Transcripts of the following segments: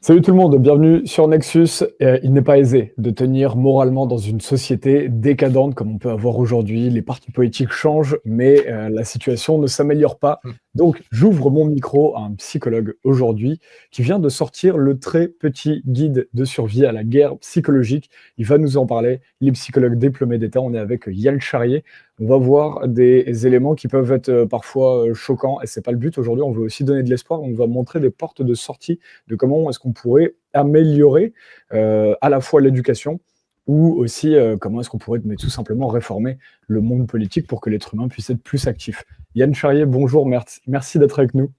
Salut tout le monde, bienvenue sur Nexus. Il n'est pas aisé de tenir moralement dans une société décadente comme on peut avoir aujourd'hui. Les partis politiques changent, mais la situation ne s'améliore pas. Hmm. Donc, j'ouvre mon micro à un psychologue aujourd'hui qui vient de sortir le très petit guide de survie à la guerre psychologique. Il va nous en parler. Il est psychologue diplômé d'État. On est avec Yann Charrier. On va voir des éléments qui peuvent être parfois choquants, et c'est pas le but aujourd'hui. On veut aussi donner de l'espoir. On va montrer des portes de sortie de comment est-ce qu'on pourrait améliorer à la fois l'éducation ou aussi comment est-ce qu'on pourrait mais tout simplement réformer le monde politique pour que l'être humain puisse être plus actif. Yann Charrier, bonjour, merci d'être avec nous.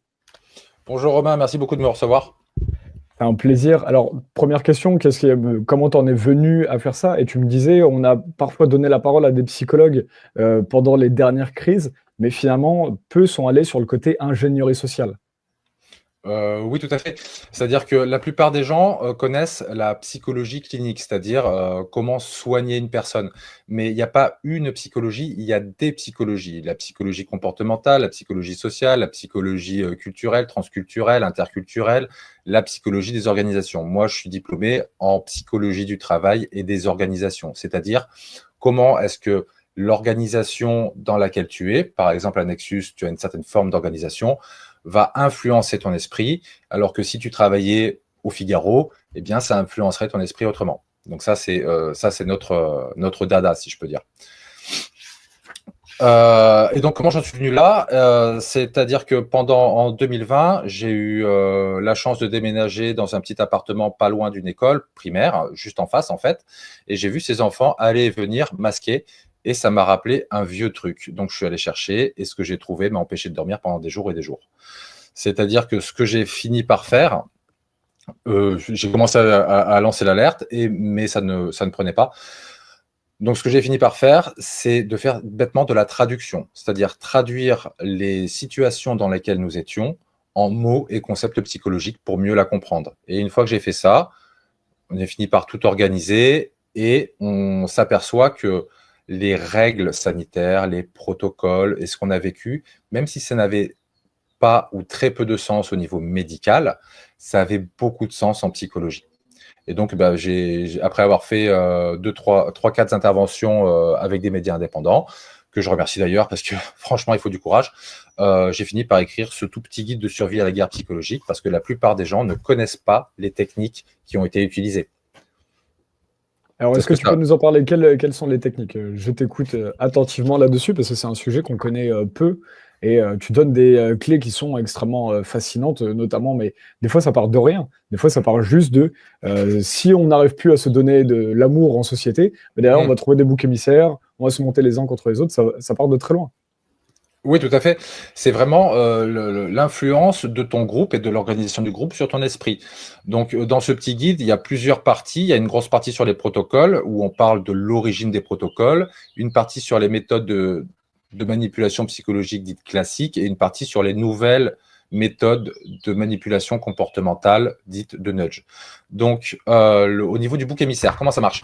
Bonjour Romain, merci beaucoup de me recevoir. C'est un plaisir. Alors, première question, comment t'en es venu à faire ça? Et tu me disais, on a parfois donné la parole à des psychologues pendant les dernières crises, mais finalement, peu sont allés sur le côté ingénierie sociale. Oui, tout à fait. C'est-à-dire que la plupart des gens connaissent la psychologie clinique, c'est-à-dire comment soigner une personne. Mais il n'y a pas une psychologie, il y a des psychologies. La psychologie comportementale, la psychologie sociale, la psychologie culturelle, transculturelle, interculturelle, la psychologie des organisations. Moi, je suis diplômé en psychologie du travail et des organisations, c'est-à-dire comment est-ce que l'organisation dans laquelle tu es, par exemple à Nexus, tu as une certaine forme d'organisation, va influencer ton esprit, alors que si tu travaillais au Figaro, eh bien, ça influencerait ton esprit autrement. Donc ça, c'est notre dada, si je peux dire. Et donc, comment j'en suis venu là? C'est-à-dire que en 2020, j'ai eu la chance de déménager dans un petit appartement pas loin d'une école primaire, juste en face en fait, et j'ai vu ces enfants aller et venir masqués, et ça m'a rappelé un vieux truc. Donc, je suis allé chercher, et ce que j'ai trouvé m'a empêché de dormir pendant des jours et des jours. C'est-à-dire que ce que j'ai fini par faire, j'ai commencé à lancer l'alerte, mais ça ne prenait pas. Donc, ce que j'ai fini par faire, c'est de faire bêtement de la traduction, c'est-à-dire traduire les situations dans lesquelles nous étions en mots et concepts psychologiques pour mieux la comprendre. Et une fois que j'ai fait ça, on a fini par tout organiser et on s'aperçoit que les règles sanitaires, les protocoles et ce qu'on a vécu, même si ça n'avait pas ou très peu de sens au niveau médical, ça avait beaucoup de sens en psychologie. Et donc, bah, après avoir fait 4 interventions avec des médias indépendants, que je remercie d'ailleurs parce que franchement, il faut du courage, j'ai fini par écrire ce tout petit guide de survie à la guerre psychologique parce que la plupart des gens ne connaissent pas les techniques qui ont été utilisées. Alors, C'est est-ce ce que que tu peux ça. nous en parler? Quelles sont les techniques? Je t'écoute attentivement là-dessus parce que c'est un sujet qu'on connaît peu et tu donnes des clés qui sont extrêmement fascinantes, notamment, mais des fois ça part de rien. Des fois ça part juste de si on n'arrive plus à se donner de l'amour en société, mais derrière on Mmh. va trouver des boucs émissaires, on va se monter les uns contre les autres, ça part de très loin. Oui, tout à fait. C'est vraiment l'influence de ton groupe et de l'organisation du groupe sur ton esprit. Donc, dans ce petit guide, il y a plusieurs parties. Il y a une grosse partie sur les protocoles où on parle de l'origine des protocoles, une partie sur les méthodes de manipulation psychologique dites classiques et une partie sur les nouvelles méthodes de manipulation comportementale dites de nudge. Donc, au niveau du bouc émissaire, comment ça marche?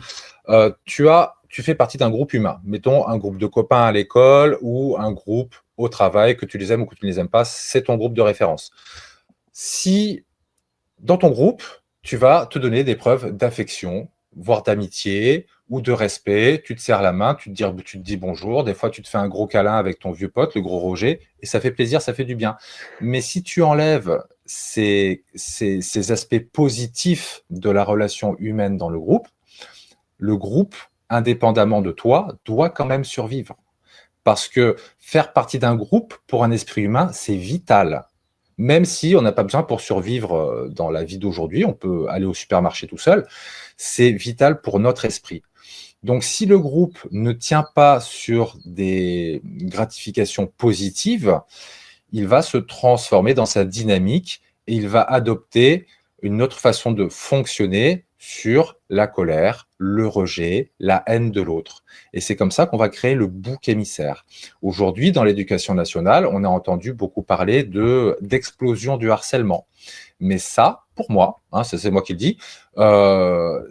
Tu fais partie d'un groupe humain, mettons un groupe de copains à l'école ou un groupe au travail, que tu les aimes ou que tu ne les aimes pas, c'est ton groupe de référence. Si dans ton groupe, tu vas te donner des preuves d'affection, voire d'amitié ou de respect, tu te serres la main, tu te dis bonjour, des fois tu te fais un gros câlin avec ton vieux pote, le gros Roger, et ça fait plaisir, ça fait du bien. Mais si tu enlèves ces aspects positifs de la relation humaine dans le groupe, indépendamment de toi, doit quand même survivre. Parce que faire partie d'un groupe, pour un esprit humain, c'est vital. Même si on n'a pas besoin pour survivre dans la vie d'aujourd'hui, on peut aller au supermarché tout seul, c'est vital pour notre esprit. Donc si le groupe ne tient pas sur des gratifications positives, il va se transformer dans sa dynamique et il va adopter une autre façon de fonctionner sur la colère, le rejet, la haine de l'autre. Et c'est comme ça qu'on va créer le bouc émissaire. Aujourd'hui, dans l'éducation nationale, on a entendu beaucoup parler d'explosion du harcèlement. Mais ça, pour moi, hein, c'est moi qui le dis,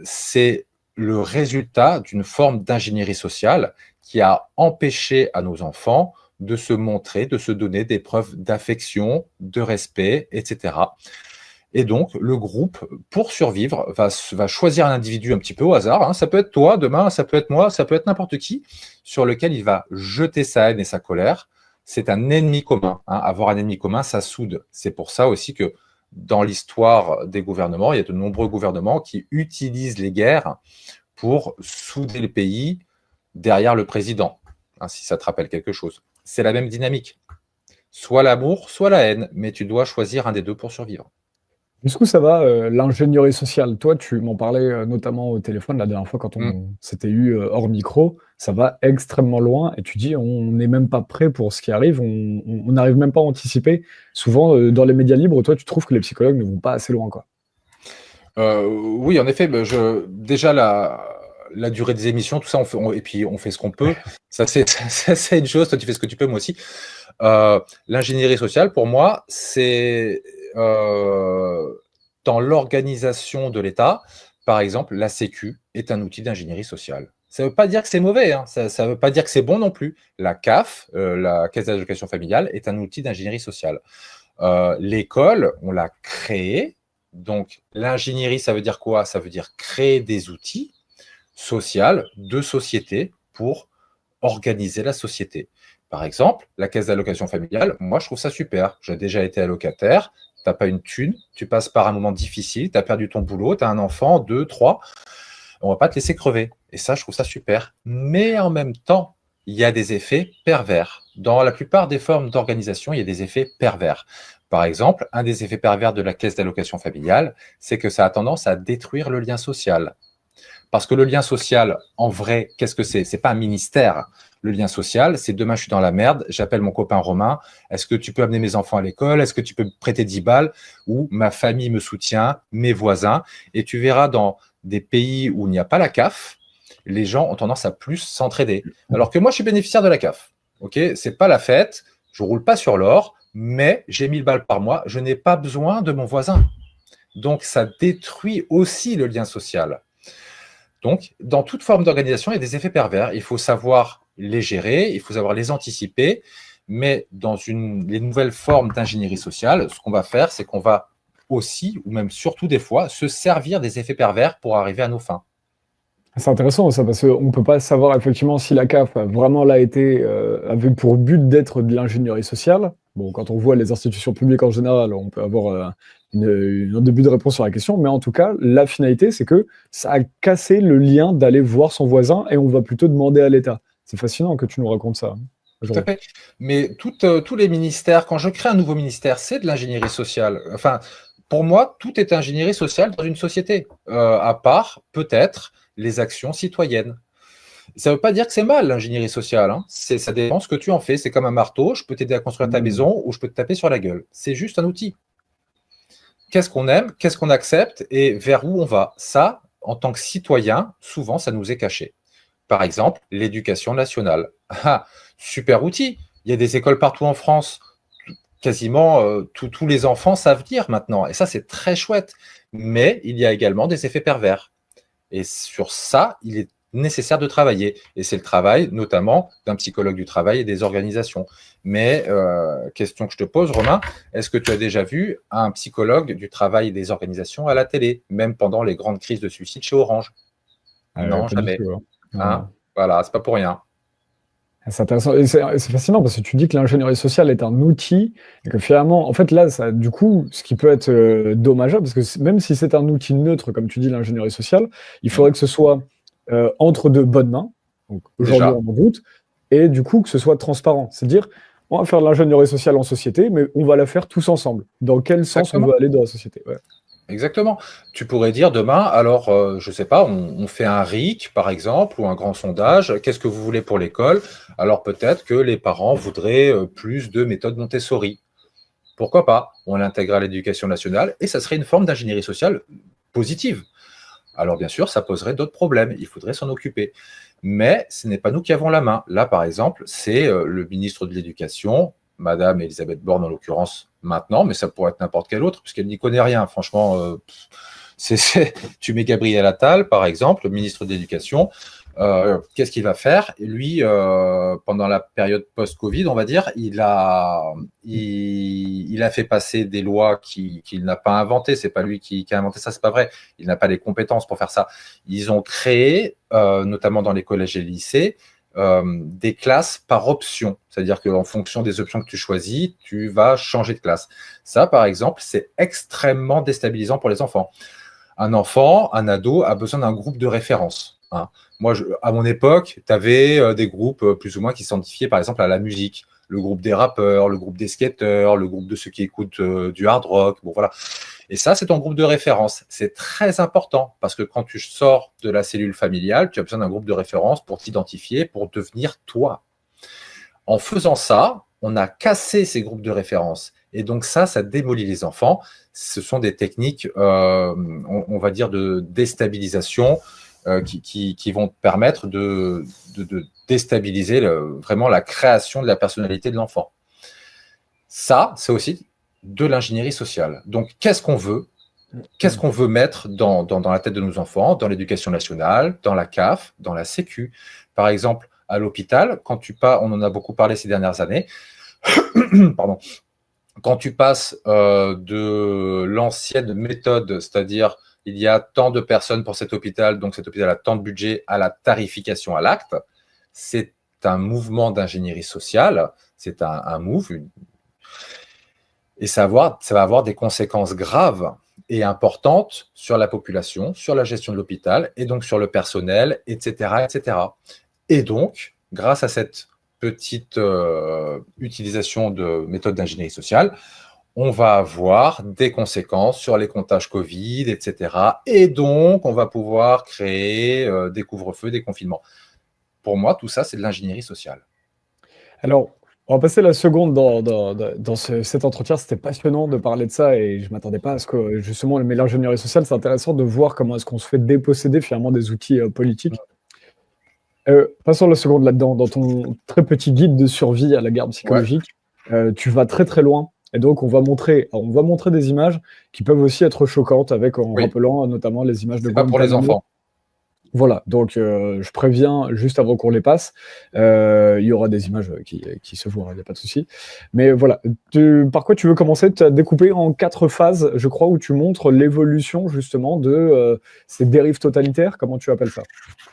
c'est le résultat d'une forme d'ingénierie sociale qui a empêché à nos enfants de se montrer, de se donner des preuves d'affection, de respect, etc. Et donc, le groupe, pour survivre, va choisir un individu un petit peu au hasard. Hein. Ça peut être toi, demain, ça peut être moi, ça peut être n'importe qui, sur lequel il va jeter sa haine et sa colère. C'est un ennemi commun. Hein. Avoir un ennemi commun, ça soude. C'est pour ça aussi que dans l'histoire des gouvernements, il y a de nombreux gouvernements qui utilisent les guerres pour souder les pays derrière le président, hein, si ça te rappelle quelque chose. C'est la même dynamique. Soit l'amour, soit la haine, mais tu dois choisir un des deux pour survivre. Jusqu'où ça va, l'ingénierie sociale? Toi, tu m'en parlais notamment au téléphone la dernière fois quand Mm. on s'était eu hors micro. Ça va extrêmement loin et tu dis on n'est même pas prêt pour ce qui arrive, on n'arrive même pas à anticiper. Souvent, dans les médias libres, toi, tu trouves que les psychologues ne vont pas assez loin, quoi. Oui, en effet, déjà la durée des émissions, tout ça, et puis on fait ce qu'on peut. Ça, c'est une chose. Toi, tu fais ce que tu peux, moi aussi. L'ingénierie sociale, pour moi, c'est dans l'organisation de l'État. Par exemple, la Sécu est un outil d'ingénierie sociale. Ça ne veut pas dire que c'est mauvais, hein. Ça ne veut pas dire que c'est bon non plus. La CAF, la Caisse d'allocation familiale, est un outil d'ingénierie sociale. L'école, on l'a créée. Donc, l'ingénierie, ça veut dire quoi? Ça veut dire créer des outils sociaux de société pour organiser la société. Par exemple, la caisse d'allocation familiale, moi, je trouve ça super. J'ai déjà été allocataire, tu n'as pas une thune, tu passes par un moment difficile, tu as perdu ton boulot, tu as un enfant, 2, 3, on ne va pas te laisser crever. Et ça, je trouve ça super. Mais en même temps, il y a des effets pervers. Dans la plupart des formes d'organisation, il y a des effets pervers. Par exemple, un des effets pervers de la caisse d'allocation familiale, c'est que ça a tendance à détruire le lien social. Parce que le lien social, en vrai, qu'est-ce que c'est? C'est pas un ministère. Le lien social, c'est demain, je suis dans la merde, j'appelle mon copain Romain, est-ce que tu peux amener mes enfants à l'école? Est-ce que tu peux me prêter 10 balles? Ou ma famille me soutient, mes voisins. Et tu verras dans des pays où il n'y a pas la CAF, les gens ont tendance à plus s'entraider. Alors que moi, je suis bénéficiaire de la CAF. Ok, c'est pas la fête, je roule pas sur l'or, mais j'ai 1000 balles par mois, je n'ai pas besoin de mon voisin. Donc, ça détruit aussi le lien social. Donc, dans toute forme d'organisation, il y a des effets pervers. Il faut savoir les gérer, il faut savoir les anticiper, mais dans les nouvelles formes d'ingénierie sociale, ce qu'on va faire, c'est qu'on va aussi, ou même surtout des fois, se servir des effets pervers pour arriver à nos fins. C'est intéressant ça, parce qu'on ne peut pas savoir effectivement si la CAF a vraiment là été, avait pour but d'être de l'ingénierie sociale. Bon, quand on voit les institutions publiques en général, on peut avoir un début de réponse sur la question, mais en tout cas, la finalité, c'est que ça a cassé le lien d'aller voir son voisin et on va plutôt demander à l'État. C'est fascinant que tu nous racontes ça. Tout à fait. Mais tous les ministères, quand je crée un nouveau ministère, c'est de l'ingénierie sociale. Enfin, pour moi, tout est ingénierie sociale dans une société, à part peut-être les actions citoyennes. Ça ne veut pas dire que c'est mal l'ingénierie sociale, hein. Ça dépend ce que tu en fais. C'est comme un marteau, je peux t'aider à construire ta maison ou je peux te taper sur la gueule. C'est juste un outil. Qu'est-ce qu'on aime, qu'est-ce qu'on accepte et vers où on va? Ça, en tant que citoyen, souvent, ça nous est caché. Par exemple, l'éducation nationale. Ah, super outil. Il y a des écoles partout en France. Quasiment tous les enfants savent lire maintenant. Et ça, c'est très chouette. Mais il y a également des effets pervers. Et sur ça, il est nécessaire de travailler. Et c'est le travail, notamment, d'un psychologue du travail et des organisations. Mais, question que je te pose, Romain, est-ce que tu as déjà vu un psychologue du travail et des organisations à la télé, même pendant les grandes crises de suicide chez Orange? Non, jamais. Hein, voilà, c'est pas pour rien. C'est intéressant et c'est fascinant parce que tu dis que l'ingénierie sociale est un outil et que finalement, en fait, là, ça, du coup, ce qui peut être dommageable, parce que même si c'est un outil neutre, comme tu dis, l'ingénierie sociale, il faudrait que ce soit entre de bonnes mains. Donc aujourd'hui, on en doute, et du coup, que ce soit transparent. C'est-à-dire, on va faire de l'ingénierie sociale en société, mais on va la faire tous ensemble. Dans quel sens on veut aller dans la société? Ouais. Exactement. Tu pourrais dire demain, alors, je ne sais pas, on fait un RIC, par exemple, ou un grand sondage. Qu'est-ce que vous voulez pour l'école? Alors peut-être que les parents voudraient plus de méthodes Montessori. Pourquoi pas? On l'intègre à l'éducation nationale et ça serait une forme d'ingénierie sociale positive. Alors bien sûr, ça poserait d'autres problèmes. Il faudrait s'en occuper. Mais ce n'est pas nous qui avons la main. Là, par exemple, c'est le ministre de l'Éducation, Madame Elisabeth Borne en l'occurrence maintenant, mais ça pourrait être n'importe quel autre, puisqu'elle n'y connaît rien. Franchement, tu mets Gabriel Attal, par exemple, le ministre de l'Éducation, Qu'est-ce qu'il va faire? Lui, pendant la période post-Covid, on va dire, il a fait passer des lois qu'il n'a pas inventées. C'est pas lui qui a inventé ça, c'est pas vrai. Il n'a pas les compétences pour faire ça. Ils ont créé, notamment dans les collèges et les lycées, des classes par option. C'est-à-dire qu'en fonction des options que tu choisis, tu vas changer de classe. Ça, par exemple, c'est extrêmement déstabilisant pour les enfants. Un enfant, un ado, a besoin d'un groupe de référence. Hein. Moi, à mon époque, tu avais des groupes plus ou moins qui s'identifiaient par exemple à la musique. Le groupe des rappeurs, le groupe des skateurs, le groupe de ceux qui écoutent du hard rock. Bon, voilà. Et ça, c'est ton groupe de référence. C'est très important parce que quand tu sors de la cellule familiale, tu as besoin d'un groupe de référence pour t'identifier, pour devenir toi. En faisant ça, on a cassé ces groupes de référence. Et donc ça démolit les enfants. Ce sont des techniques, on va dire, de déstabilisation qui vont permettre de déstabiliser vraiment la création de la personnalité de l'enfant. Ça, c'est aussi de l'ingénierie sociale. Donc, qu'est-ce qu'on veut? Qu'est-ce qu'on veut mettre dans la tête de nos enfants, dans l'éducation nationale, dans la CAF, dans la Sécu? Par exemple, à l'hôpital, quand tu passes, on en a beaucoup parlé ces dernières années, pardon, quand tu passes de l'ancienne méthode, c'est-à-dire il y a tant de personnes pour cet hôpital, donc cet hôpital a tant de budget, à la tarification à l'acte, c'est un mouvement d'ingénierie sociale, c'est un move, et ça va avoir des conséquences graves et importantes sur la population, sur la gestion de l'hôpital, et donc sur le personnel, etc., etc. Et donc, grâce à cette petite utilisation de méthodes d'ingénierie sociale, on va avoir des conséquences sur les comptages Covid, etc. Et donc, on va pouvoir créer des couvre-feux, des confinements. Pour moi, tout ça, c'est de l'ingénierie sociale. Alors, on va passer la seconde dans cet entretien. C'était passionnant de parler de ça et je ne m'attendais pas à ce que, justement, mais l'ingénierie sociale, c'est intéressant de voir comment est-ce qu'on se fait déposséder finalement des outils politiques. Passons la seconde là-dedans. Dans ton très petit guide de survie à la guerre psychologique, tu vas très très loin. Et donc, on va montrer des images qui peuvent aussi être choquantes, en rappelant notamment les images de Guantanamo. C'est pas pour les enfants. Voilà, donc je préviens juste avant qu'on les passe, il y aura des images qui se voient, il n'y a pas de souci. Mais voilà, par quoi tu veux commencer? Tu as découpé en 4 phases, je crois, où tu montres l'évolution justement de ces dérives totalitaires, comment tu appelles ça?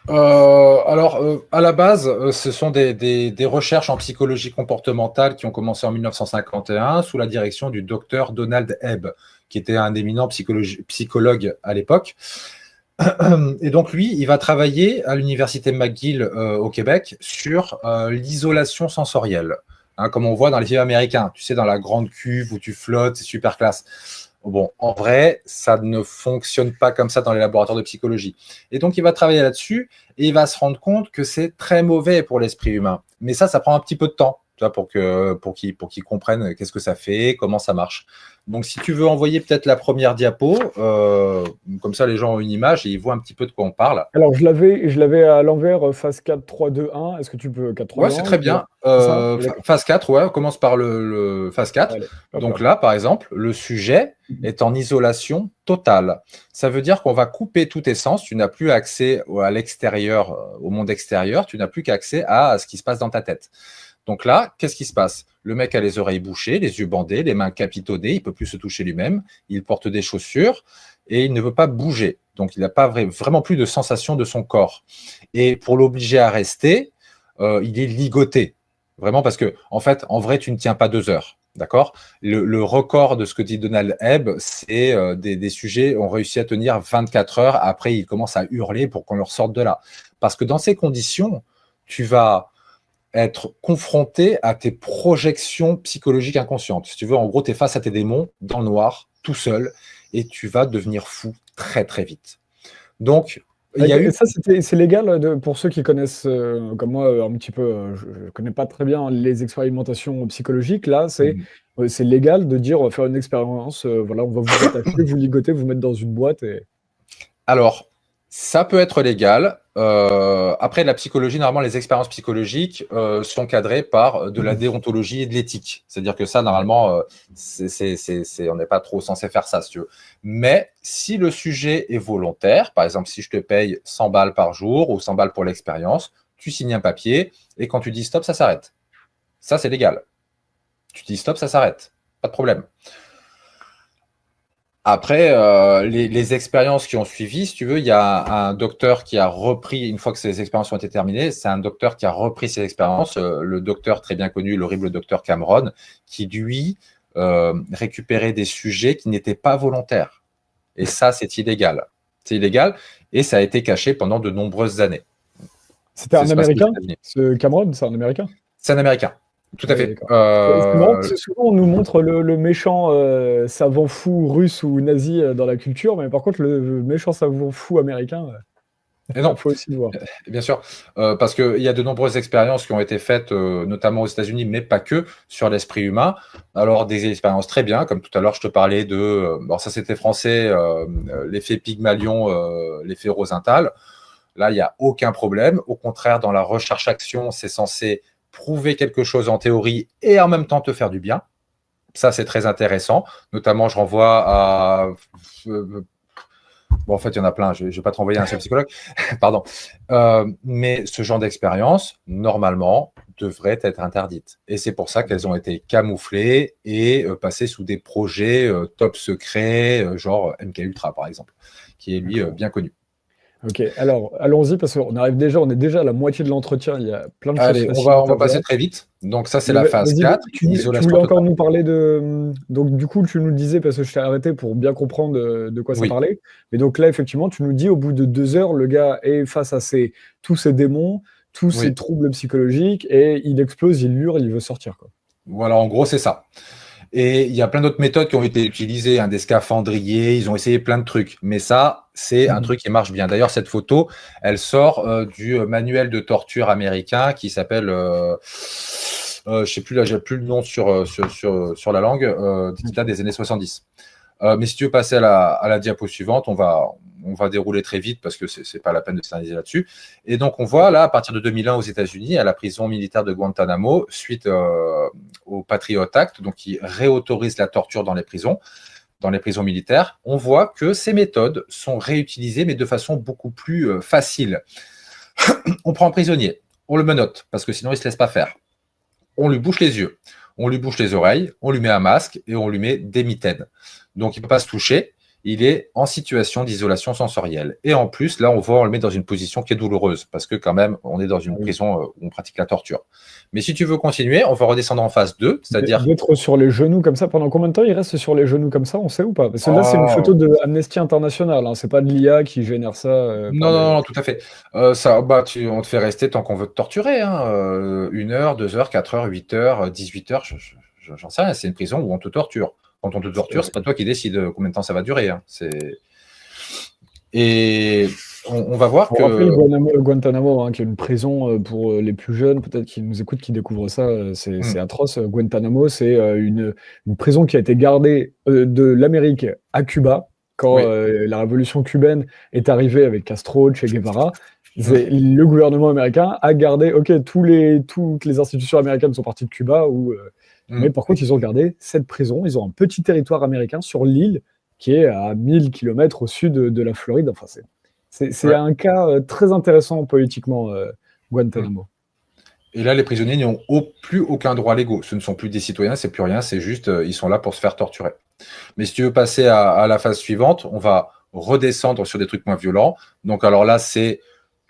Alors, à la base, ce sont des recherches en psychologie comportementale qui ont commencé en 1951 sous la direction du docteur Donald Hebb, qui était un éminent psychologue à l'époque. Et donc, lui, il va travailler à l'université McGill au Québec sur l'isolation sensorielle. Hein, comme on voit dans les films américains, tu sais, dans la grande cuve où tu flottes, c'est super classe. Bon, en vrai, ça ne fonctionne pas comme ça dans les laboratoires de psychologie. Et donc, il va travailler là-dessus et il va se rendre compte que c'est très mauvais pour l'esprit humain. Mais ça prend un petit peu de temps, tu vois, pour qu'ils comprennent qu'est-ce que ça fait, comment ça marche. Donc, si tu veux envoyer peut-être la première diapo, comme ça, les gens ont une image et ils voient un petit peu de quoi on parle. Alors, je l'avais à l'envers, phase 4, 3, 2, 1. Est-ce que tu peux 4, 3, 2, 1? Ouais, c'est très bien. Phase 4, ouais, on commence par le phase 4. Allez, donc là, par exemple, le sujet est en isolation totale. Ça veut dire qu'on va couper tout tes sens. Tu n'as plus accès à l'extérieur, au monde extérieur. Tu n'as plus qu'accès à ce qui se passe dans ta tête. Donc là, qu'est-ce qui se passe? Le mec a les oreilles bouchées, les yeux bandés, les mains capitonnées, il ne peut plus se toucher lui-même, il porte des chaussures et il ne veut pas bouger. Donc, il n'a pas vraiment plus de sensation de son corps. Et pour l'obliger à rester, il est ligoté. Vraiment parce que, en fait, en vrai, tu ne tiens pas 2 heures. D'accord? Le record de ce que dit Donald Hebb, c'est des sujets ont réussi à tenir 24 heures. Après, ils commencent à hurler pour qu'on leur sorte de là. Parce que dans ces conditions, tu vas être confronté à tes projections psychologiques inconscientes. Si tu veux, en gros, tu es face à tes démons, dans le noir, tout seul, et tu vas devenir fou très, très vite. Donc, il y a eu... Ça, c'est légal pour ceux qui connaissent, comme moi, un petit peu, je ne connais pas très bien les expérimentations psychologiques. Là, c'est légal de dire, on va faire une expérience, voilà, on va vous attacher, vous ligoter, vous mettre dans une boîte. Alors, Ça peut être légal. Après, la psychologie, normalement, les expériences psychologiques sont cadrées par de la déontologie et de l'éthique. C'est-à-dire que ça, normalement, on n'est pas trop censé faire ça, si tu veux. Mais si le sujet est volontaire, par exemple, si je te paye 100 balles par jour ou 100 balles pour l'expérience, tu signes un papier et quand tu dis stop, ça s'arrête. Ça, c'est légal. Tu dis stop, ça s'arrête. Pas de problème. Après, les expériences qui ont suivi, si tu veux, il y a un docteur qui a repris, une fois que ces expériences ont été terminées, c'est un docteur qui a repris ces expériences, le docteur très bien connu, l'horrible docteur Cameron, qui lui récupérait des sujets qui n'étaient pas volontaires. Et ça, c'est illégal. C'est illégal et ça a été caché pendant de nombreuses années. C'était un Américain, ce Cameron, c'est un Américain? C'est un Américain. Tout à fait. Souvent, on nous montre le méchant savant fou russe ou nazi dans la culture, mais par contre, le méchant savant fou américain, il faut aussi le voir. Bien sûr, parce qu'il y a de nombreuses expériences qui ont été faites, notamment aux États-Unis, mais pas que, sur l'esprit humain. Alors, des expériences très bien, comme tout à l'heure, je te parlais de, bon, ça c'était français, l'effet Pygmalion, l'effet Rosenthal. Là, il n'y a aucun problème. Au contraire, dans la recherche-action, c'est censé prouver quelque chose en théorie et en même temps te faire du bien. Ça, c'est très intéressant. Notamment, je renvoie à... Bon, en fait, il y en a plein. Je ne vais pas te renvoyer à un seul psychologue. Pardon. Mais ce genre d'expérience, normalement, devrait être interdite. Et c'est pour ça qu'elles ont été camouflées et passées sous des projets top secrets, genre MKUltra, par exemple, qui est, lui, bien connu. Ok, alors allons-y parce qu'on est déjà à la moitié de l'entretien. Il y a plein de choses. Allez, on va passer très vite. Donc ça, c'est la phase 4. Tu voulais encore nous parler de... Donc du coup, tu nous disais, parce que je t'ai arrêté pour bien comprendre de quoi ça parlait. Mais donc là, effectivement, tu nous dis, au bout de 2 heures, le gars est face à tous ces démons, tous ces troubles psychologiques, et il explose, il hurle, il veut sortir, quoi. Voilà, en gros, c'est ça. Et il y a plein d'autres méthodes qui ont été utilisées, des scaphandriers, ils ont essayé plein de trucs. Mais ça, c'est un truc qui marche bien. D'ailleurs, cette photo, elle sort du manuel de torture américain qui s'appelle, je sais plus, là, j'ai plus le nom sur la langue, qui date des années 70. Mais si tu veux passer à la diapo suivante, on va dérouler très vite parce que c'est pas la peine de s'analyser là-dessus. Et donc, on voit là, à partir de 2001 aux États-Unis, à la prison militaire de Guantanamo, suite au Patriot Act, donc qui réautorise la torture dans les prisons militaires, on voit que ces méthodes sont réutilisées, mais de façon beaucoup plus facile. On prend un prisonnier, on le menotte, parce que sinon, il ne se laisse pas faire. On lui bouche les yeux, on lui bouche les oreilles, on lui met un masque et on lui met des mitaines. Donc, il ne peut pas se toucher. Il est en situation d'isolation sensorielle. Et en plus, là, on le met dans une position qui est douloureuse, parce que quand même, on est dans une prison où on pratique la torture. Mais si tu veux continuer, on va redescendre en phase 2, c'est-à-dire... D'être sur les genoux comme ça, pendant combien de temps il reste sur les genoux comme ça, on sait ou pas? Parce que là, c'est une photo de Amnesty International, hein, c'est pas de l'IA qui génère ça. Non, tout à fait. On te fait rester tant qu'on veut te torturer. 1 heure, 2 heures, 4 heures, 8 heures, 18 heures, j'en sais rien, c'est une prison où on te torture. Quand on te torture, c'est pas toi qui décides combien de temps ça va durer. Et on va voir que... Guantanamo, qui est une prison pour les plus jeunes, peut-être qui nous écoutent, qui découvrent ça, c'est atroce. Guantanamo, c'est une prison qui a été gardée de l'Amérique à Cuba, quand la révolution cubaine est arrivée avec Castro, Che Guevara. Le gouvernement américain a gardé, toutes les institutions américaines sont parties de Cuba, mais par contre, ils ont gardé cette prison. Ils ont un petit territoire américain sur l'île qui est à 1000 km au sud de la Floride. Enfin, c'est un cas très intéressant politiquement, Guantanamo. Et là, les prisonniers n'ont plus aucun droit légaux. Ce ne sont plus des citoyens, c'est plus rien, c'est juste, ils sont là pour se faire torturer. Mais si tu veux passer à la phase suivante, on va redescendre sur des trucs moins violents. Donc, alors là, c'est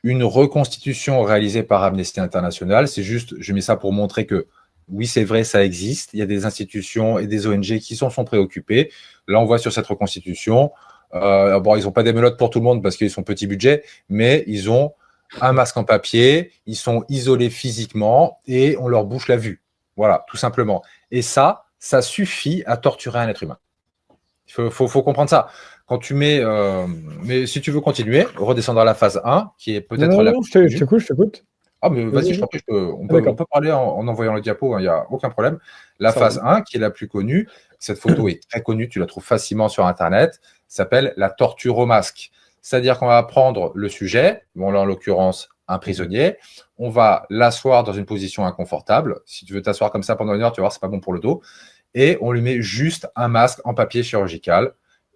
une reconstitution réalisée par Amnesty International. C'est juste, je mets ça pour montrer que oui, c'est vrai, ça existe. Il y a des institutions et des ONG qui sont préoccupées. Là, on voit sur cette reconstitution, ils n'ont pas des menottes pour tout le monde parce qu'ils sont petit budget, mais ils ont un masque en papier, ils sont isolés physiquement et on leur bouche la vue. Voilà, tout simplement. Et ça suffit à torturer un être humain. Il faut comprendre ça. Quand tu mets... mais si tu veux continuer, redescendre à la phase 1, qui est peut-être... Non, je t'écoute. Ah, mais vas-y, on peut parler en envoyant le diapo, il n'y a aucun problème. La phase 1, qui est la plus connue, cette photo est très connue, tu la trouves facilement sur Internet, s'appelle la torture au masque. C'est-à-dire qu'on va prendre le sujet, bon là en l'occurrence un prisonnier, on va l'asseoir dans une position inconfortable. Si tu veux t'asseoir comme ça pendant 1 heure, tu vas voir, c'est pas bon pour le dos. Et on lui met juste un masque en papier chirurgical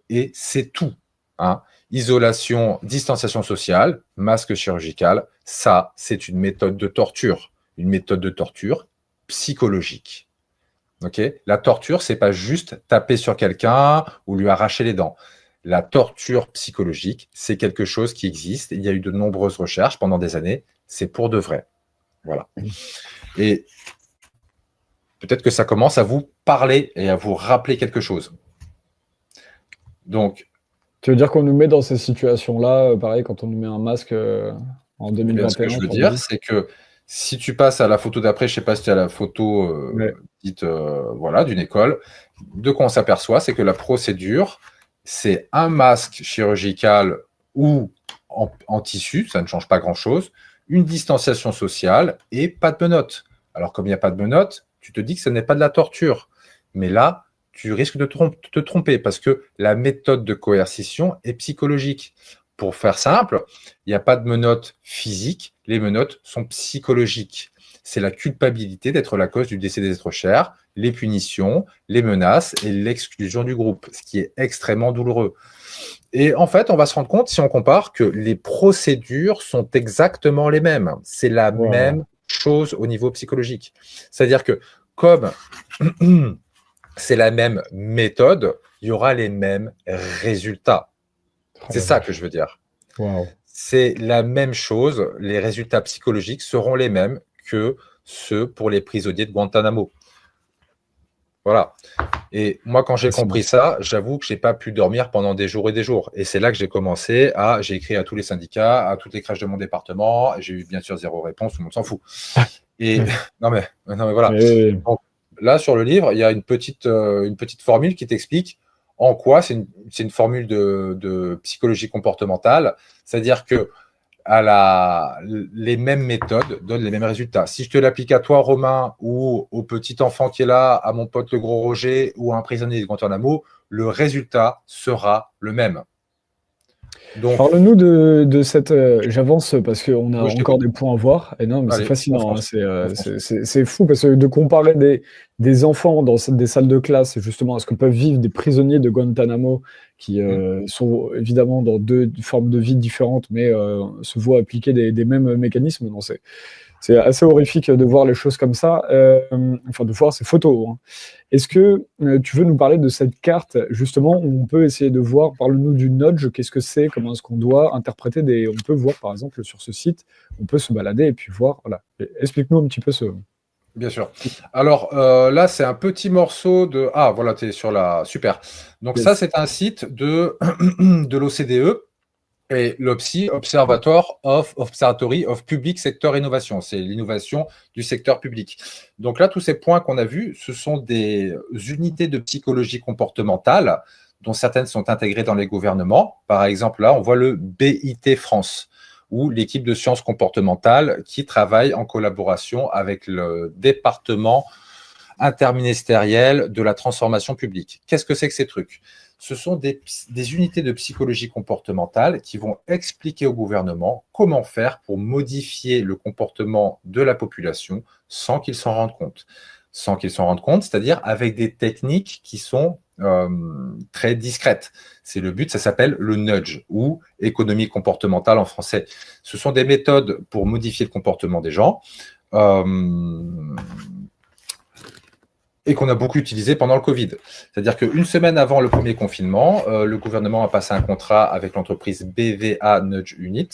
et c'est tout. Hein. Isolation, distanciation sociale, masque chirurgical, ça, c'est une méthode de torture. Une méthode de torture psychologique. Okay, la torture, c'est pas juste taper sur quelqu'un ou lui arracher les dents. La torture psychologique, c'est quelque chose qui existe. Il y a eu de nombreuses recherches pendant des années. C'est pour de vrai. Voilà. Et peut-être que ça commence à vous parler et à vous rappeler quelque chose. Donc, tu veux dire qu'on nous met dans ces situations-là, pareil, quand on nous met un masque en 2021? Ce que je veux dire, c'est que si tu passes à la photo d'après, je ne sais pas si tu as la photo dite voilà, d'une école, de quoi on s'aperçoit, c'est que la procédure, c'est un masque chirurgical ou en tissu, ça ne change pas grand-chose, une distanciation sociale et pas de menottes. Alors, comme il n'y a pas de menottes, tu te dis que ce n'est pas de la torture. Mais là, tu risques de te tromper parce que la méthode de coercition est psychologique. Pour faire simple, il n'y a pas de menottes physiques, les menottes sont psychologiques. C'est la culpabilité d'être la cause du décès des êtres chers, les punitions, les menaces et l'exclusion du groupe, ce qui est extrêmement douloureux. Et en fait, on va se rendre compte, si on compare, que les procédures sont exactement les mêmes. C'est la même chose au niveau psychologique. C'est-à-dire que comme c'est la même méthode, il y aura les mêmes résultats. C'est ça que je veux dire. C'est la même chose, les résultats psychologiques seront les mêmes que ceux pour les prisonniers de Guantanamo. Voilà. Et moi, quand j'ai compris ça, j'avoue que je n'ai pas pu dormir pendant des jours et des jours. Et c'est là que j'ai commencé j'ai écrit à tous les syndicats, à toutes les crèches de mon département. J'ai eu bien sûr 0 réponse, tout le monde s'en fout. Et non mais voilà. Donc, là, sur le livre, il y a une petite formule qui t'explique en quoi c'est une formule de psychologie comportementale. C'est-à-dire que les mêmes méthodes donnent les mêmes résultats. Si je te l'applique à toi, Romain, ou au petit enfant qui est là, à mon pote le gros Roger, ou à un prisonnier de Guantanamo, le résultat sera le même. Parle-nous de cette. J'avance parce qu'on a encore des points à voir. Et non, mais c'est fascinant. Hein, c'est fou parce que de comparer des enfants dans des salles de classe, justement, à ce que peuvent vivre des prisonniers de Guantanamo qui sont évidemment dans 2 formes de vie différentes, mais se voient appliquer des mêmes mécanismes. Non, c'est assez horrifique de voir les choses comme ça, enfin de voir ces photos. Hein. Est-ce que tu veux nous parler de cette carte, justement, où on peut essayer de voir, parle-nous du nudge, qu'est-ce que c'est, comment est-ce qu'on doit interpréter on peut voir, par exemple, sur ce site, on peut se balader et puis voir, voilà. Explique-nous un petit peu ce... Bien sûr. Alors là, c'est un petit morceau de... Ah, voilà, tu es sur la... Super. Donc ça, c'est un site de l'OCDE, et l'OPSI, Observatory of Public Sector Innovation, c'est l'innovation du secteur public. Donc là, tous ces points qu'on a vus, ce sont des unités de psychologie comportementale, dont certaines sont intégrées dans les gouvernements. Par exemple, là, on voit le BIT France, ou l'équipe de sciences comportementales qui travaille en collaboration avec le département interministériel de la transformation publique. Qu'est-ce que c'est que ces trucs ? Ce sont des unités de psychologie comportementale qui vont expliquer au gouvernement comment faire pour modifier le comportement de la population sans qu'ils s'en rendent compte. Sans qu'ils s'en rendent compte, c'est-à-dire avec des techniques qui sont très discrètes. C'est le but, ça s'appelle le nudge ou économie comportementale en français. Ce sont des méthodes pour modifier le comportement des gens. Et qu'on a beaucoup utilisé pendant le Covid. C'est-à-dire qu'une semaine avant le premier confinement, le gouvernement a passé un contrat avec l'entreprise BVA Nudge Unit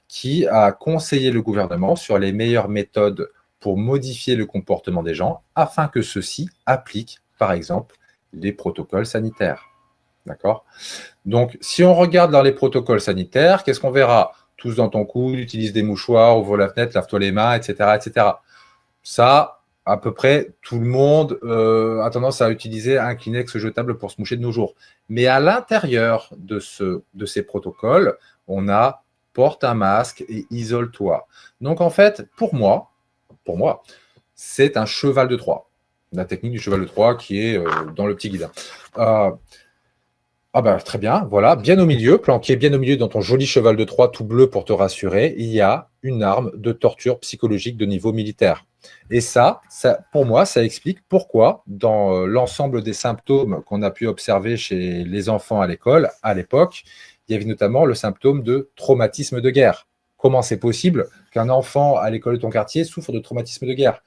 qui a conseillé le gouvernement sur les meilleures méthodes pour modifier le comportement des gens afin que ceux-ci appliquent, par exemple, les protocoles sanitaires. D'accord ? Donc, si on regarde dans les protocoles sanitaires, qu'est-ce qu'on verra ? Tous dans ton coude, utilise des mouchoirs, ouvre la fenêtre, lave-toi les mains, etc., etc. Ça, à peu près tout le monde a tendance à utiliser un Kleenex jetable pour se moucher de nos jours. Mais à l'intérieur de ces protocoles, on a porte un masque et isole-toi. Donc en fait, pour moi, c'est un cheval de Troie. La technique du cheval de Troie qui est dans le petit guide. Ah bah très bien, voilà, bien au milieu, planqué bien au milieu dans ton joli cheval de Troie tout bleu pour te rassurer, il y a une arme de torture psychologique de niveau militaire. Et ça, pour moi, ça explique pourquoi, dans l'ensemble des symptômes qu'on a pu observer chez les enfants à l'école, à l'époque, il y avait notamment le symptôme de traumatisme de guerre. Comment c'est possible qu'un enfant à l'école de ton quartier souffre de traumatisme de guerre?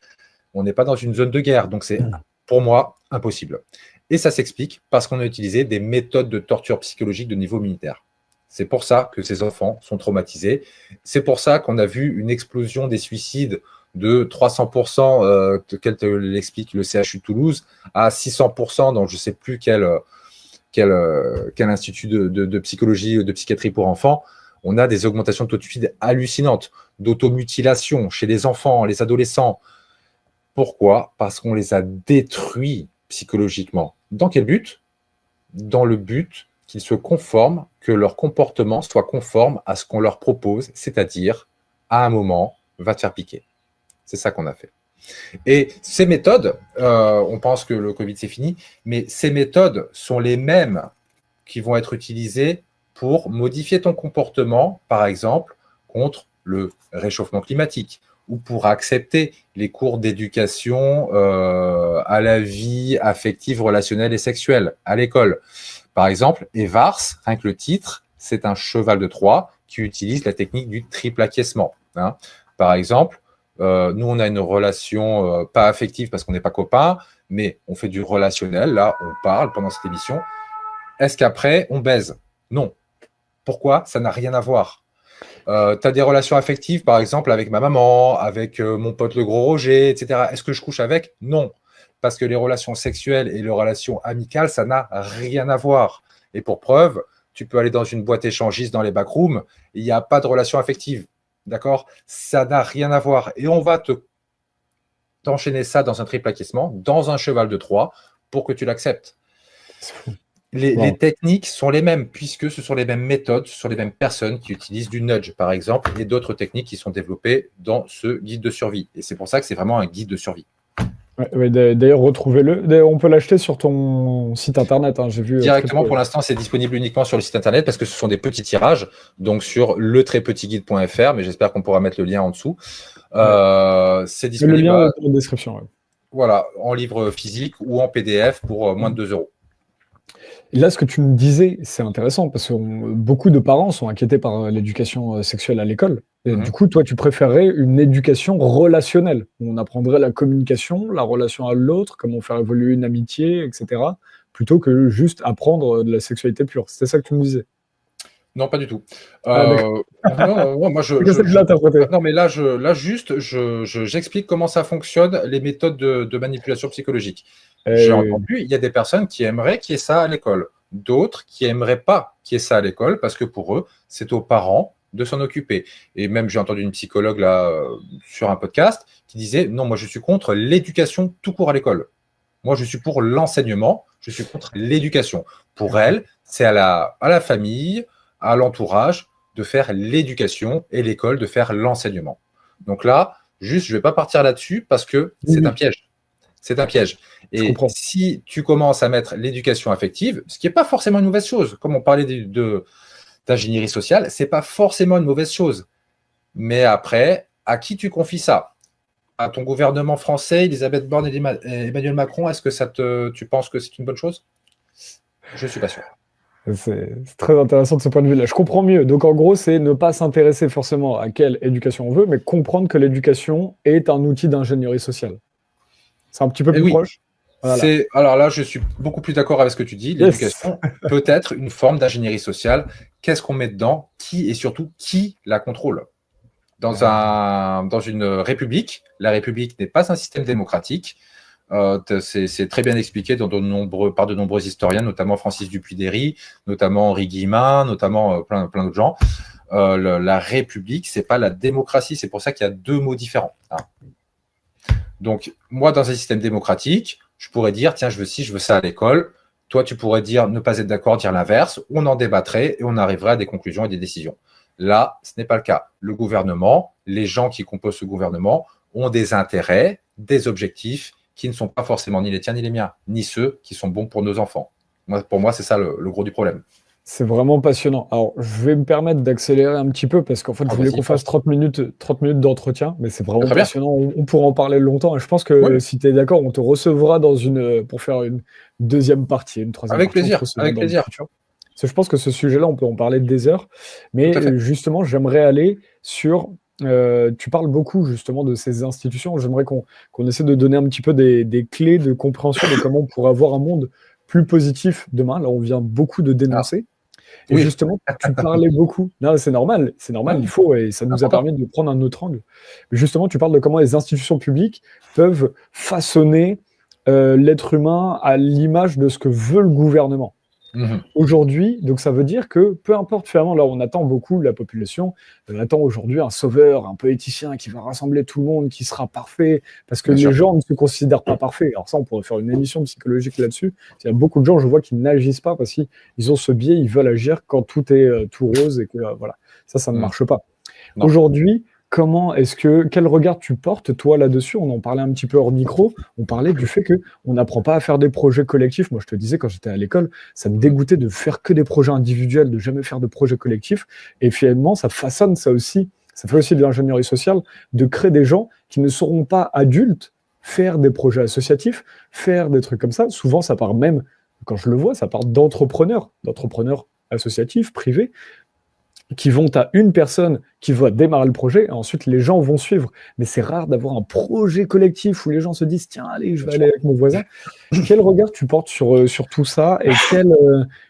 On n'est pas dans une zone de guerre, donc c'est, pour moi, impossible. Et ça s'explique parce qu'on a utilisé des méthodes de torture psychologique de niveau militaire. C'est pour ça que ces enfants sont traumatisés. C'est pour ça qu'on a vu une explosion des suicides de 300%, tel que l'explique le CHU de Toulouse, à 600% dans je ne sais plus quel institut de psychologie, de psychiatrie pour enfants. On a des augmentations de taux de suicide hallucinantes, d'automutilation chez les enfants, les adolescents. Pourquoi? Parce qu'on les a détruits psychologiquement. Dans quel but? Dans le but qu'ils se conforment, que leur comportement soit conforme à ce qu'on leur propose, c'est-à-dire, à un moment, va te faire piquer. C'est ça qu'on a fait. Et ces méthodes, on pense que le Covid c'est fini, mais ces méthodes sont les mêmes qui vont être utilisées pour modifier ton comportement, par exemple, contre le réchauffement climatique, ou pour accepter les cours d'éducation à la vie affective, relationnelle et sexuelle à l'école. Par exemple, EVARS, rien que le titre, c'est un cheval de Troie qui utilise la technique du triple acquiescement. Hein. Par exemple, nous, on a une relation pas affective parce qu'on n'est pas copains, mais on fait du relationnel. Là, on parle pendant cette émission. Est-ce qu'après, on baise? Non. Pourquoi? Ça n'a rien à voir. Tu as des relations affectives, par exemple, avec ma maman, avec mon pote le gros Roger, etc. Est-ce que je couche avec? Non. Parce que les relations sexuelles et les relations amicales, ça n'a rien à voir. Et pour preuve, tu peux aller dans une boîte échangiste dans les backrooms, il n'y a pas de relation affective. D'accord? Ça n'a rien à voir. Et on va t'enchaîner ça dans un triple acquiescement, dans un cheval de Troie, pour que tu l'acceptes. Les techniques sont les mêmes, puisque ce sont les mêmes méthodes, ce sont les mêmes personnes qui utilisent du nudge, par exemple, et d'autres techniques qui sont développées dans ce guide de survie. Et c'est pour ça que c'est vraiment un guide de survie. Ouais, d'ailleurs, retrouvez-le. On peut l'acheter sur ton site internet. Hein, j'ai vu directement, pour l'instant, c'est disponible uniquement sur le site internet parce que ce sont des petits tirages, donc sur letrépetitguide.fr, mais j'espère qu'on pourra mettre le lien en dessous. C'est disponible. Le lien dans la description. Ouais. Voilà, en livre physique ou en PDF pour moins de 2 €. Et là, ce que tu me disais, c'est intéressant parce que beaucoup de parents sont inquiétés par l'éducation sexuelle à l'école. Et du coup, toi, tu préférerais une éducation relationnelle, où on apprendrait la communication, la relation à l'autre, comment faire évoluer une amitié, etc., plutôt que juste apprendre de la sexualité pure. C'était ça que tu me disais? Non, pas du tout. Non, moi, non, mais là, j'explique comment ça fonctionne, les méthodes de manipulation psychologique. J'ai entendu, il y a des personnes qui aimeraient qu'il y ait ça à l'école, d'autres qui n'aimeraient pas qu'il y ait ça à l'école parce que pour eux, c'est aux parents de s'en occuper. Et même, j'ai entendu une psychologue là sur un podcast qui disait non, moi, je suis contre l'éducation tout court à l'école. Moi, je suis pour l'enseignement, je suis contre l'éducation. Pour elle, c'est à la famille, à l'entourage de faire l'éducation et l'école de faire l'enseignement. Donc là, juste, je ne vais pas partir là-dessus parce que c'est un piège. C'est un piège. Et si tu commences à mettre l'éducation affective, ce qui n'est pas forcément une mauvaise chose, comme on parlait d'ingénierie sociale, ce n'est pas forcément une mauvaise chose. Mais après, à qui tu confies ça? À ton gouvernement français, Elisabeth Borne et Emmanuel Macron, est-ce que tu penses que c'est une bonne chose? Je ne suis pas sûr. C'est très intéressant de ce point de vue-là. Je comprends mieux. Donc, en gros, c'est ne pas s'intéresser forcément à quelle éducation on veut, mais comprendre que l'éducation est un outil d'ingénierie sociale. C'est un petit peu plus proche. Voilà. Alors là, je suis beaucoup plus d'accord avec ce que tu dis. L'éducation peut être une forme d'ingénierie sociale. Qu'est-ce qu'on met dedans? Qui et surtout qui la contrôle? Dans une république, la république n'est pas un système démocratique. C'est très bien expliqué par de nombreux historiens, notamment Francis Dupuy-Déry, notamment Henri Guillemin, notamment plein d'autres gens. La République, c'est pas la démocratie. C'est pour ça qu'il y a deux mots différents. Hein. Donc, moi, dans un système démocratique, je pourrais dire, tiens, je veux ci, je veux ça à l'école. Toi, tu pourrais dire, ne pas être d'accord, dire l'inverse. On en débattrait et on arriverait à des conclusions et des décisions. Là, ce n'est pas le cas. Le gouvernement, les gens qui composent ce gouvernement ont des intérêts, des objectifs qui ne sont pas forcément ni les tiens ni les miens, ni ceux qui sont bons pour nos enfants. Pour moi, c'est ça le gros du problème. C'est vraiment passionnant. Alors, je vais me permettre d'accélérer un petit peu parce qu'en fait, je voulais qu'on fasse 30 minutes d'entretien, mais c'est vraiment passionnant. On pourra en parler longtemps. Et je pense que si tu es d'accord, on te recevra pour faire une deuxième partie, une troisième partie. Avec plaisir. Parce que je pense que ce sujet-là, on peut en parler des heures. Mais justement, j'aimerais aller sur. Tu parles beaucoup justement de ces institutions. J'aimerais qu'on essaie de donner un petit peu des clés de compréhension de comment on pourrait avoir un monde plus positif demain. Là, on vient beaucoup de dénoncer. Et justement, tu parlais beaucoup. Non, c'est normal, il faut, et ça nous a permis de prendre un autre angle. Mais justement, tu parles de comment les institutions publiques peuvent façonner l'être humain à l'image de ce que veut le gouvernement. Aujourd'hui, donc ça veut dire que peu importe finalement, là on attend beaucoup, la population attend aujourd'hui un sauveur, un politicien qui va rassembler tout le monde, qui sera parfait, parce que les gens ne se considèrent pas parfaits. Alors ça, on pourrait faire une émission psychologique là-dessus. Il y a beaucoup de gens, je vois, qui n'agissent pas parce qu'ils ont ce biais, ils veulent agir quand tout est tout rose et que voilà, ça ne marche pas. Aujourd'hui, quel regard tu portes, toi, là-dessus? On en parlait un petit peu hors micro. On parlait du fait qu'on n'apprend pas à faire des projets collectifs. Moi, je te disais, quand j'étais à l'école, ça me dégoûtait de faire que des projets individuels, de jamais faire de projets collectifs. Et finalement, ça façonne ça aussi. Ça fait aussi de l'ingénierie sociale, de créer des gens qui ne seront pas adultes, faire des projets associatifs, faire des trucs comme ça. Souvent, ça part même, quand je le vois, ça part d'entrepreneurs associatifs, privés, qui vont à une personne qui va démarrer le projet, et ensuite les gens vont suivre. Mais c'est rare d'avoir un projet collectif où les gens se disent « Tiens, allez, je vais aller avec mon voisin ». Quel regard tu portes sur tout ça et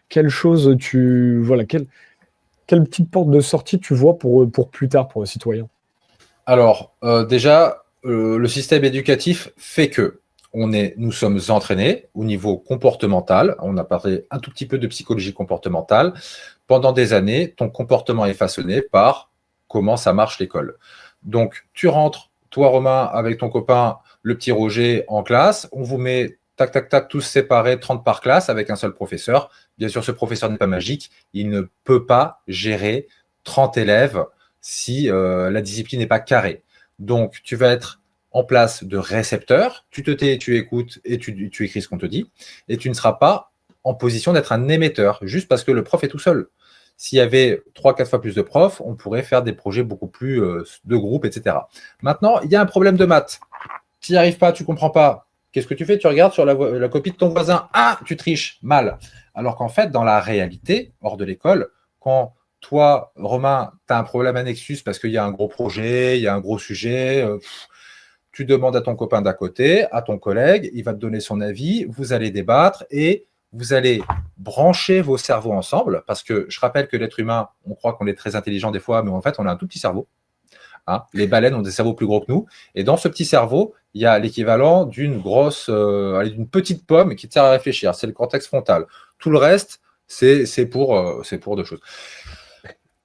quelle chose quelle petite porte de sortie tu vois pour plus tard, pour les citoyens? Alors, déjà, le système éducatif fait que nous sommes entraînés au niveau comportemental. On a parlé un tout petit peu de psychologie comportementale. Pendant des années, ton comportement est façonné par comment ça marche l'école. Donc, tu rentres, toi, Romain, avec ton copain, le petit Roger, en classe. On vous met, tac, tac, tac, tous séparés, 30 par classe, avec un seul professeur. Bien sûr, ce professeur n'est pas magique. Il ne peut pas gérer 30 élèves si la discipline n'est pas carrée. Donc, tu vas être en place de récepteur. Tu te tais, tu écoutes et tu écris ce qu'on te dit. Et tu ne seras pas en position d'être un émetteur, juste parce que le prof est tout seul. S'il y avait 3-4 fois plus de profs, on pourrait faire des projets beaucoup plus de groupes, etc. Maintenant, il y a un problème de maths. Tu n'y arrives pas, tu ne comprends pas. Qu'est-ce que tu fais? Tu regardes sur la copie de ton voisin. Ah, tu triches. Mal. Alors qu'en fait, dans la réalité, hors de l'école, quand toi, Romain, tu as un problème à Nexus parce qu'il y a un gros projet, il y a un gros sujet, tu demandes à ton copain d'à côté, à ton collègue, il va te donner son avis, vous allez débattre et vous allez brancher vos cerveaux ensemble, parce que je rappelle que l'être humain, on croit qu'on est très intelligent des fois, mais en fait, on a un tout petit cerveau. Hein, les baleines ont des cerveaux plus gros que nous. Et dans ce petit cerveau, il y a l'équivalent d'une d'une petite pomme qui te sert à réfléchir. C'est le cortex frontal. Tout le reste, c'est pour deux choses.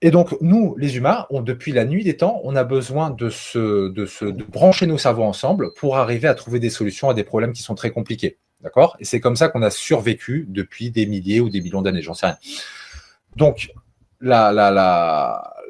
Et donc, nous, les humains, depuis la nuit des temps, on a besoin de brancher nos cerveaux ensemble pour arriver à trouver des solutions à des problèmes qui sont très compliqués. D'accord? Et c'est comme ça qu'on a survécu depuis des milliers ou des millions d'années, j'en sais rien. Donc,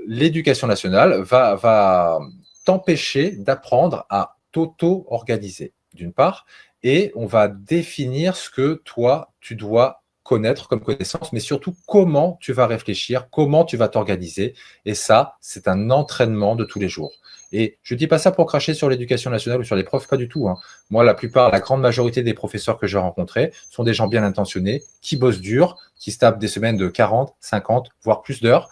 l'éducation nationale va t'empêcher d'apprendre à t'auto-organiser, d'une part, et on va définir ce que toi, tu dois connaître comme connaissance, mais surtout comment tu vas réfléchir, comment tu vas t'organiser. Et ça, c'est un entraînement de tous les jours. Et je ne dis pas ça pour cracher sur l'éducation nationale ou sur les profs, pas du tout. Hein. Moi, la grande majorité des professeurs que j'ai rencontrés sont des gens bien intentionnés, qui bossent dur, qui se tapent des semaines de 40, 50, voire plus d'heures.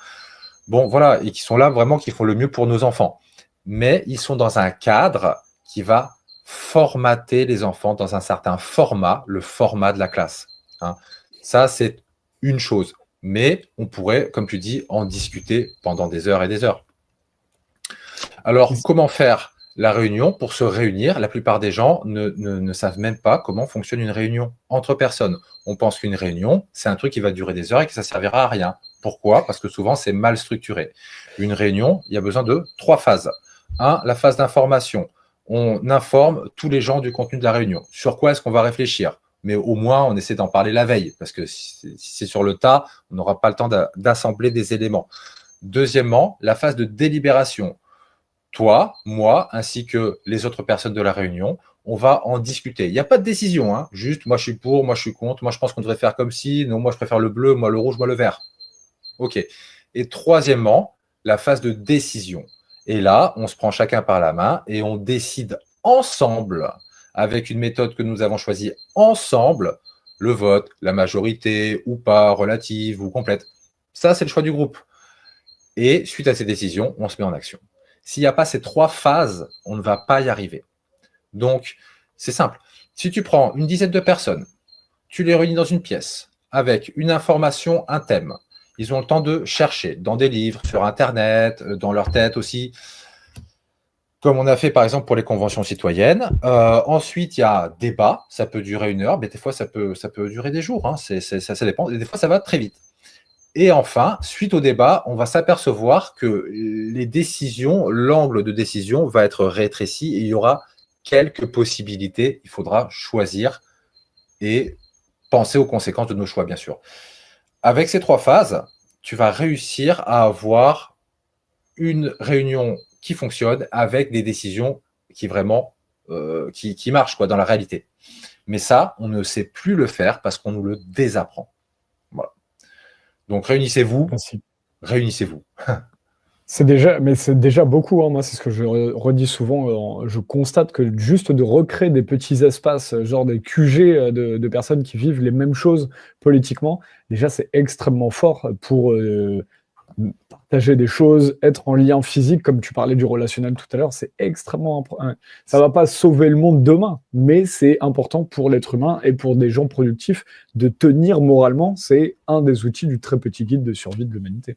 Bon, voilà, et qui sont là vraiment, qui font le mieux pour nos enfants. Mais ils sont dans un cadre qui va formater les enfants dans un certain format, le format de la classe. Hein. Ça, c'est une chose. Mais on pourrait, comme tu dis, en discuter pendant des heures et des heures. Alors, comment faire la réunion pour se réunir? La plupart des gens ne savent même pas comment fonctionne une réunion entre personnes. On pense qu'une réunion, c'est un truc qui va durer des heures et que ça ne servira à rien. Pourquoi? Parce que souvent, c'est mal structuré. Une réunion, il y a besoin de 3 phases. 1, la phase d'information. On informe tous les gens du contenu de la réunion. Sur quoi est-ce qu'on va réfléchir? Mais au moins, on essaie d'en parler la veille, parce que si c'est sur le tas, on n'aura pas le temps d'assembler des éléments. Deuxièmement, la phase de délibération. Toi, moi, ainsi que les autres personnes de la réunion, on va en discuter. Il n'y a pas de décision, hein. Juste, moi je suis pour, moi je suis contre, moi je pense qu'on devrait faire comme si, non, moi je préfère le bleu, moi le rouge, moi le vert. OK. Et troisièmement, la phase de décision. Et là, on se prend chacun par la main et on décide ensemble, avec une méthode que nous avons choisie ensemble, le vote, la majorité ou pas, relative ou complète. Ça, c'est le choix du groupe. Et suite à ces décisions, on se met en action. S'il n'y a pas ces 3 phases, on ne va pas y arriver. Donc, c'est simple. Si tu prends une dizaine de personnes, tu les réunis dans une pièce avec une information, un thème. Ils ont le temps de chercher dans des livres, sur Internet, dans leur tête aussi, comme on a fait par exemple pour les conventions citoyennes. Ensuite, il y a débat, ça peut durer 1 heure, mais des fois ça peut durer des jours, hein. Ça dépend, et des fois ça va très vite. Et enfin, suite au débat, on va s'apercevoir que les décisions, l'angle de décision va être rétréci et il y aura quelques possibilités. Il faudra choisir et penser aux conséquences de nos choix, bien sûr. Avec ces 3 phases, tu vas réussir à avoir une réunion qui fonctionne avec des décisions qui vraiment qui marchent quoi, dans la réalité. Mais ça, on ne sait plus le faire parce qu'on nous le désapprend. Voilà. Donc réunissez-vous, réunissez-vous. C'est déjà beaucoup, hein. Moi, c'est ce que je redis souvent. Je constate que juste de recréer des petits espaces, genre des QG de personnes qui vivent les mêmes choses politiquement, déjà, c'est extrêmement fort pour partager des choses, être en lien physique, comme tu parlais du relationnel tout à l'heure, c'est extrêmement important. Ça va pas sauver le monde demain, mais c'est important pour l'être humain et pour des gens productifs de tenir moralement. C'est un des outils du très petit guide de survie de l'humanité.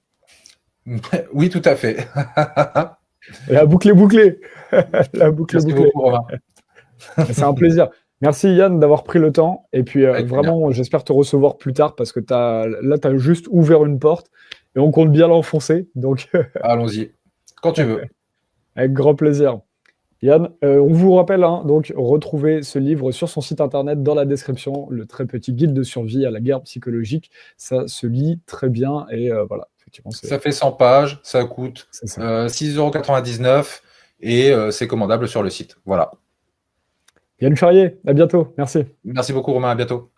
Oui, tout à fait. La boucle est bouclée. La boucle est Merci bouclée. beaucoup, Romain. C'est un plaisir. Merci Yann d'avoir pris le temps. Et puis vraiment, j'espère te recevoir plus tard parce que là, tu as juste ouvert une porte et on compte bien l'enfoncer. Donc, allons-y, quand tu veux. Avec grand plaisir. Yann, on vous rappelle, hein, donc retrouvez ce livre sur son site internet dans la description, le très petit guide de survie à la guerre psychologique. Ça se lit très bien et voilà. Ça fait 100 pages, ça coûte 6,99 € et c'est commandable sur le site. Voilà. Yann Charrier, à bientôt. Merci. Merci beaucoup Romain, à bientôt.